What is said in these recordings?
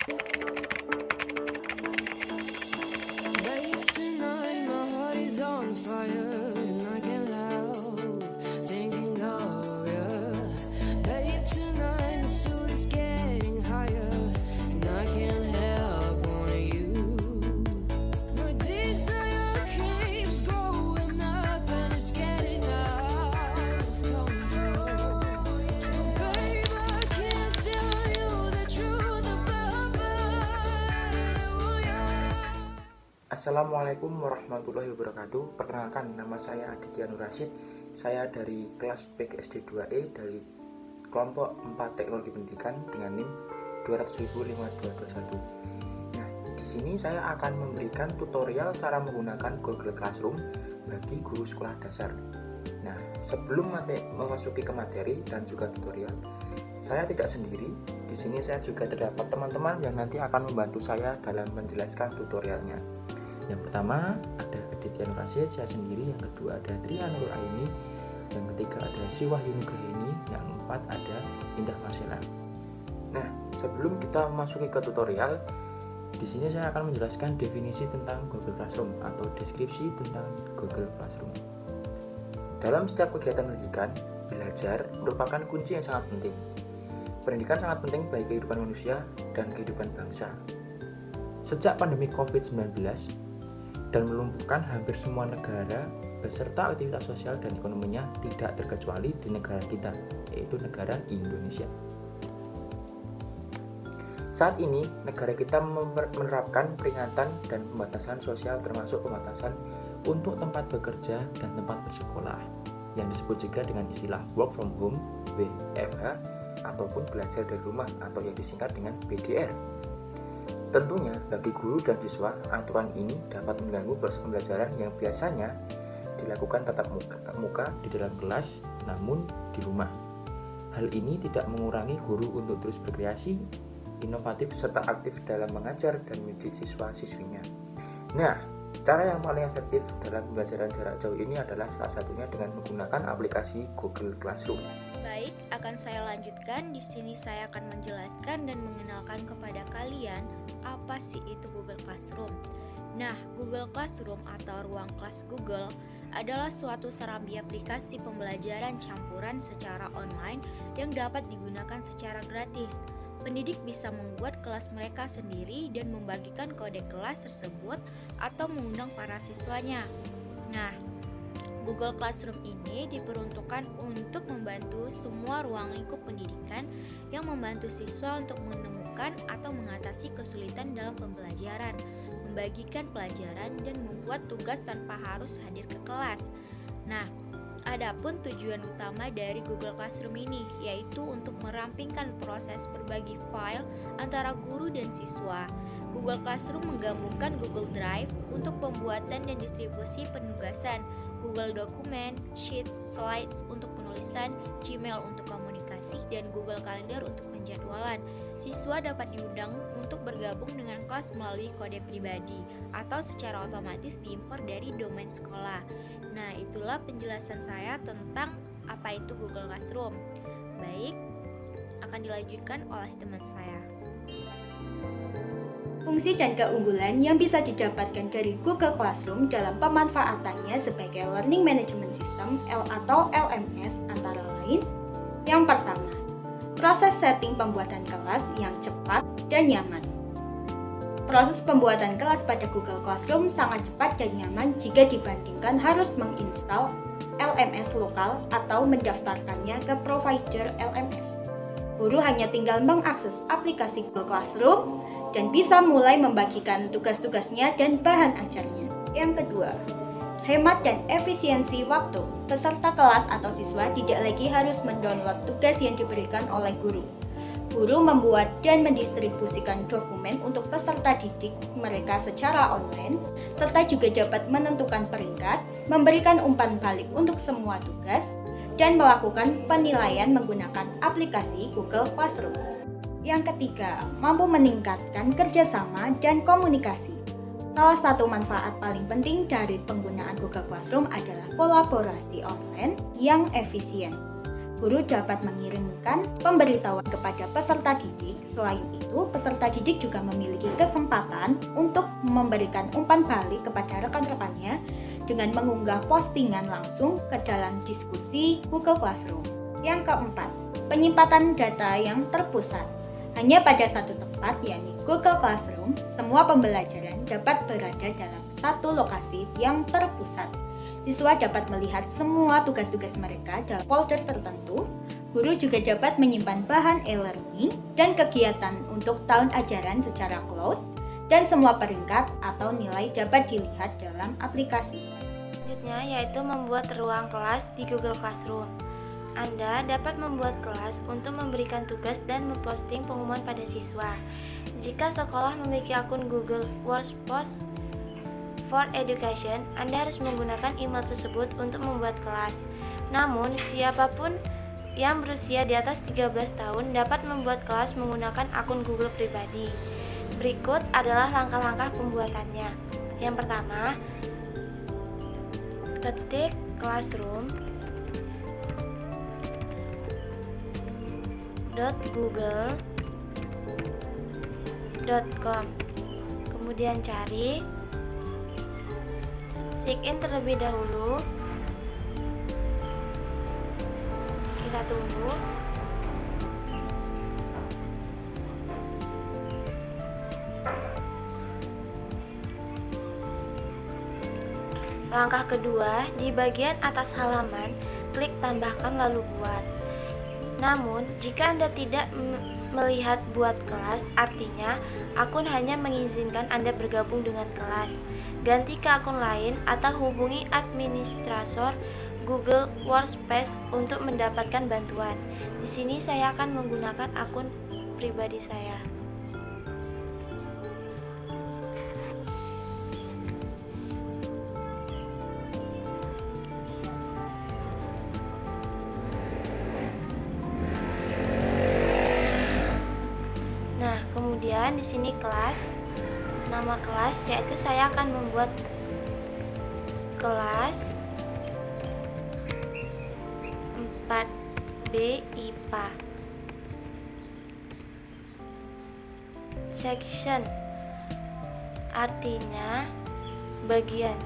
Late tonight, my heart is on fire, and I can't help thinking of you. Babe, tonight the suit is getting higher, and I can't help wanting you. My desire keeps growing up, and it's getting out of control. Babe, I can't tell you the truth about you. Assalamualaikum warahmatullahi wabarakatuh. Perkenalkan, nama saya Aditya Nur Rasyid. Saya dari kelas PGSD 2E dari kelompok 4 Teknologi Pendidikan dengan NIM 200.5221. Nah, di sini saya akan memberikan tutorial cara menggunakan Google Classroom bagi guru sekolah dasar. Nah, sebelum memasuki ke materi dan juga tutorial, saya tidak sendiri. Di sini saya juga terdapat teman-teman yang nanti akan membantu saya dalam menjelaskan tutorialnya. Yang pertama ada Aditya Nur Rasyid, saya sendiri. Yang kedua ada Tria Nurul Aini. Yang ketiga ada Sri Wahyu Nugraini. Yang keempat ada Indah Marcella. Nah, sebelum kita memasuki ke tutorial, di sini saya akan menjelaskan definisi tentang Google Classroom atau deskripsi tentang Google Classroom. Dalam setiap kegiatan pendidikan, belajar merupakan kunci yang sangat penting. Pendidikan sangat penting bagi kehidupan manusia dan kehidupan bangsa. Sejak pandemi COVID-19 dan melumpuhkan hampir semua negara beserta aktivitas sosial dan ekonominya tidak terkecuali di negara kita, yaitu negara Indonesia. Saat ini, negara kita menerapkan peringatan dan pembatasan sosial termasuk pembatasan untuk tempat bekerja dan tempat bersekolah, yang disebut juga dengan istilah work from home, WFH, ataupun belajar dari rumah atau yang disingkat dengan BDR. Tentunya bagi guru dan siswa, aturan ini dapat mengganggu proses pembelajaran yang biasanya dilakukan tatap muka di dalam kelas, namun di rumah. Hal ini tidak mengurangi guru untuk terus berkreasi, inovatif, serta aktif dalam mengajar dan mendidik siswa-siswinya. Nah, cara yang paling efektif dalam pembelajaran jarak jauh ini adalah salah satunya dengan menggunakan aplikasi Google Classroom. Baik, akan saya lanjutkan. Di sini saya akan menjelaskan dan mengenalkan kepada kalian apa sih itu Google Classroom. Nah, Google Classroom atau ruang kelas Google adalah suatu serambi aplikasi pembelajaran campuran secara online yang dapat digunakan secara gratis. Pendidik bisa membuat kelas mereka sendiri dan membagikan kode kelas tersebut atau mengundang para siswanya. Nah, Google Classroom ini diperuntukkan untuk membantu semua ruang lingkup pendidikan yang membantu siswa untuk menemukan atau mengatasi kesulitan dalam pembelajaran, membagikan pelajaran, dan membuat tugas tanpa harus hadir ke kelas. Nah, adapun tujuan utama dari Google Classroom ini yaitu untuk merampingkan proses berbagi file antara guru dan siswa. Google Classroom menggabungkan Google Drive untuk pembuatan dan distribusi penugasan, Google Dokumen, Sheets, Slides untuk penulisan, Gmail untuk komunikasi, dan Google Calendar untuk penjadwalan. Siswa dapat diundang untuk bergabung dengan kelas melalui kode pribadi atau secara otomatis diimpor dari domain sekolah. Nah, itulah penjelasan saya tentang apa itu Google Classroom. Baik, akan dilanjutkan oleh teman saya. Fungsi dan keunggulan yang bisa didapatkan dari Google Classroom dalam pemanfaatannya sebagai Learning Management System atau LMS antara lain. Yang pertama, proses setting pembuatan kelas yang cepat dan nyaman. Proses pembuatan kelas pada Google Classroom sangat cepat dan nyaman jika dibandingkan harus menginstal LMS lokal atau mendaftarkannya ke provider LMS. Guru hanya tinggal mengakses aplikasi Google Classroom dan bisa mulai membagikan tugas-tugasnya dan bahan ajarnya. Yang kedua, hemat dan efisiensi waktu. Peserta kelas atau siswa tidak lagi harus mendownload tugas yang diberikan oleh guru. Guru membuat dan mendistribusikan dokumen untuk peserta didik mereka secara online, serta juga dapat menentukan peringkat, memberikan umpan balik untuk semua tugas, dan melakukan penilaian menggunakan aplikasi Google Classroom. Yang ketiga, mampu meningkatkan kerjasama dan komunikasi. Salah satu manfaat paling penting dari penggunaan Google Classroom adalah kolaborasi online yang efisien. Guru dapat mengirim memberikan pemberitahuan kepada peserta didik. Selain itu, peserta didik juga memiliki kesempatan untuk memberikan umpan balik kepada rekan-rekannya dengan mengunggah postingan langsung ke dalam diskusi Google Classroom. Yang keempat, penyimpanan data yang terpusat. Hanya pada satu tempat, yakni Google Classroom, semua pembelajaran dapat berada dalam satu lokasi yang terpusat. Siswa dapat melihat semua tugas-tugas mereka dalam folder tertentu. Guru juga dapat menyimpan bahan e-learning dan kegiatan untuk tahun ajaran secara cloud, dan semua peringkat atau nilai dapat dilihat dalam aplikasi. Selanjutnya yaitu membuat ruang kelas di Google Classroom. Anda dapat membuat kelas untuk memberikan tugas dan memposting pengumuman pada siswa. Jika sekolah memiliki akun Google Workspace for Education, Anda harus menggunakan email tersebut untuk membuat kelas. Namun, siapapun yang berusia di atas 13 tahun dapat membuat kelas menggunakan akun Google pribadi. Berikut adalah langkah-langkah pembuatannya. Yang pertama, ketik classroom.google.com. Kemudian cari, sign in terlebih dahulu. Kita tunggu. Langkah kedua, di bagian atas halaman, klik tambahkan lalu buat. Namun, jika Anda tidak melihat buat kelas, artinya akun hanya mengizinkan Anda bergabung dengan kelas. Ganti ke akun lain atau hubungi administrator Google Workspace untuk mendapatkan bantuan. Di sini saya akan menggunakan akun pribadi saya. Nah, kemudian di sini kelas, nama kelas, yaitu saya akan membuat kelas 4B IPA. Section artinya bagian,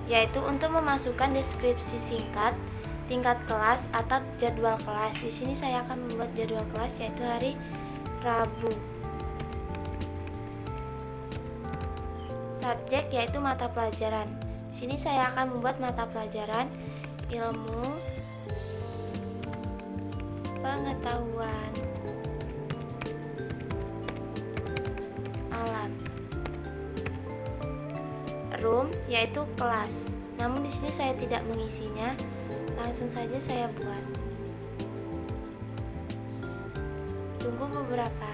yaitu untuk memasukkan deskripsi singkat, tingkat kelas atau jadwal kelas. Di sini saya akan membuat jadwal kelas yaitu hari Rabu. Subjek yaitu mata pelajaran. Di sini saya akan membuat mata pelajaran ilmu pengetahuan alam. Room yaitu kelas. Namun di sini saya tidak mengisinya, langsung saja saya buat. Tunggu beberapa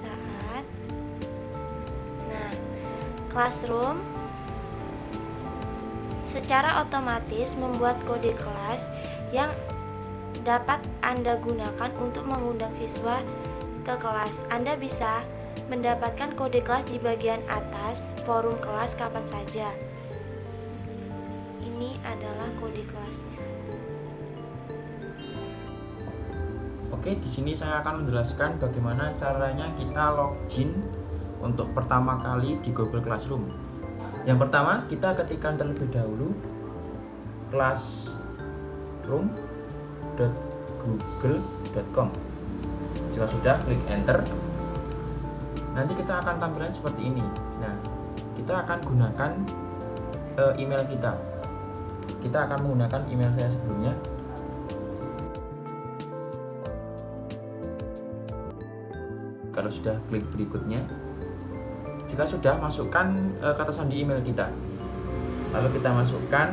saat. Nah, classroom secara otomatis membuat kode kelas yang dapat Anda gunakan untuk mengundang siswa ke kelas. Anda bisa mendapatkan kode kelas di bagian atas forum kelas kapan saja. Ini adalah kode kelasnya. Oke, di sini saya akan menjelaskan bagaimana caranya kita login untuk pertama kali di Google Classroom. Yang pertama, kita ketikkan terlebih dahulu classroom.google.com. Jika sudah, klik enter. Nanti kita akan tampilan seperti ini. Nah, kita akan gunakan email kita. Kita akan menggunakan email saya sebelumnya. Kalau sudah, klik berikutnya. Jika sudah, masukkan kata sandi email kita. Lalu kita masukkan.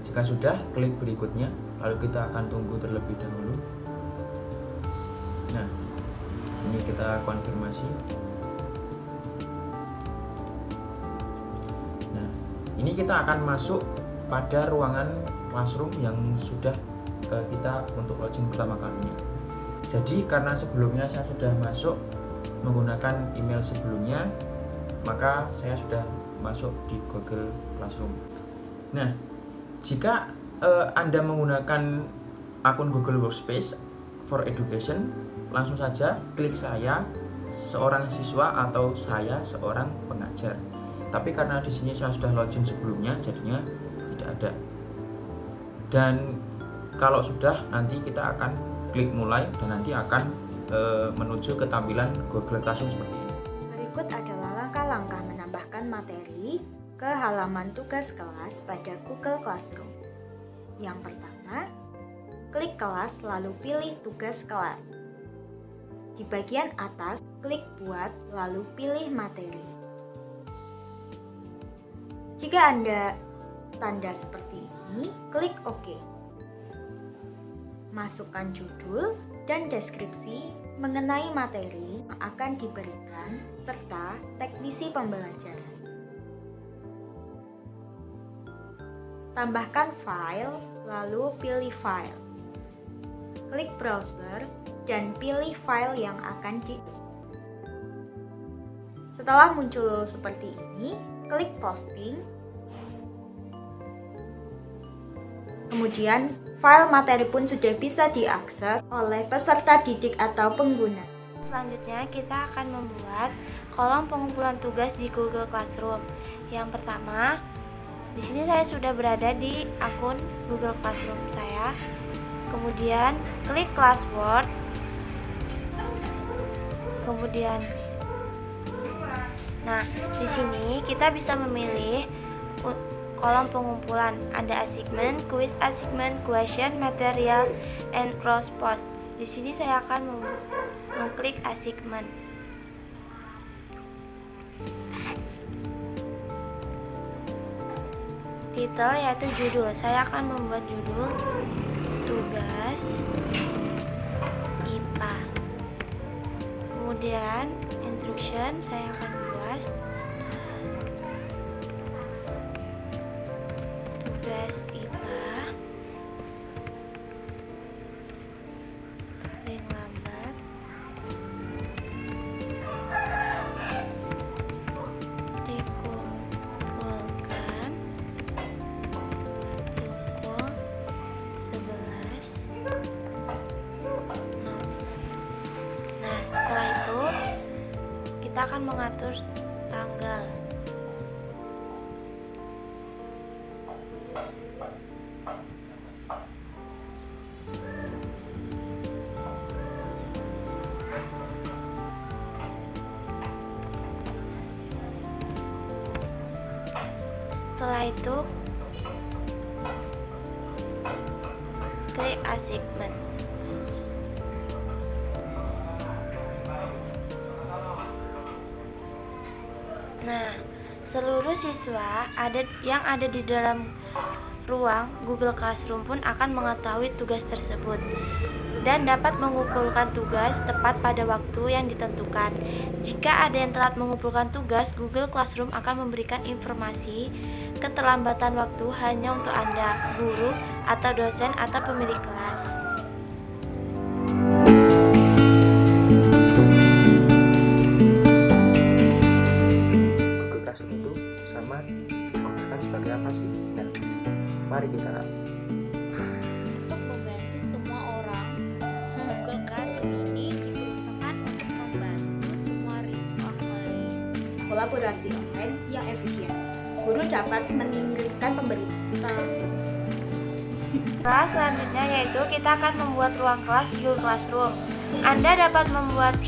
Jika sudah, klik berikutnya. Lalu kita akan tunggu terlebih dahulu. Nah, ini kita konfirmasi. Nah, ini kita akan masuk pada ruangan classroom yang sudah kita untuk login pertama kalinya. Jadi karena sebelumnya saya sudah masuk menggunakan email sebelumnya, maka saya sudah masuk di Google Classroom. Nah, jika Anda menggunakan akun Google Workspace for Education, langsung saja klik saya seorang siswa atau saya seorang pengajar. Tapi karena di sini saya sudah login sebelumnya, jadinya tidak ada. Dan kalau sudah, nanti kita akan klik mulai dan nanti akan menuju ke tampilan Google Classroom seperti ini. Berikut adalah langkah-langkah menambahkan materi ke halaman tugas kelas pada Google Classroom. Yang pertama, klik kelas lalu pilih tugas kelas. Di bagian atas, klik buat lalu pilih materi. Jika Anda tanda seperti ini, klik OK. Masukkan judul dan deskripsi mengenai materi yang akan diberikan serta teknisi pembelajaran. Tambahkan file, lalu pilih file. Klik browser dan pilih file yang akan Setelah muncul seperti ini, klik posting. Kemudian, file materi pun sudah bisa diakses oleh peserta didik atau pengguna. Selanjutnya, kita akan membuat kolom pengumpulan tugas di Google Classroom. Yang pertama, di sini saya sudah berada di akun Google Classroom saya. Kemudian klik Classwork. Kemudian, di sini kita bisa memilih kolom pengumpulan. Ada assignment, quiz assignment, question, material, and cross post. Di sini saya akan mengklik assignment. Title yaitu judul. Saya akan membuat judul tugas IPA. Kemudian instruction saya akan buat tugas IPA paling lambat dikumpulkan pukul 11. Nah, setelah itu kita akan mengatur tanggal. Setelah itu klik assignment. Nah, seluruh siswa yang ada di dalam ruang Google Classroom pun akan mengetahui tugas tersebut dan dapat mengumpulkan tugas tepat pada waktu yang ditentukan. Jika ada yang telat mengumpulkan tugas, Google Classroom akan memberikan informasi keterlambatan waktu hanya untuk Anda, guru, atau dosen, atau pemilik kelas. Google Classroom itu sama digunakan sebagai apa sih? Nah, mari kita Untuk membantu semua orang, Google Classroom ini diperuntukkan untuk membantu semua online. Kolaborasi online yang efisien. Guru dapat mengirimkan pemberitaan. Selanjutnya yaitu kita akan membuat ruang kelas di Google Classroom. Anda dapat membuat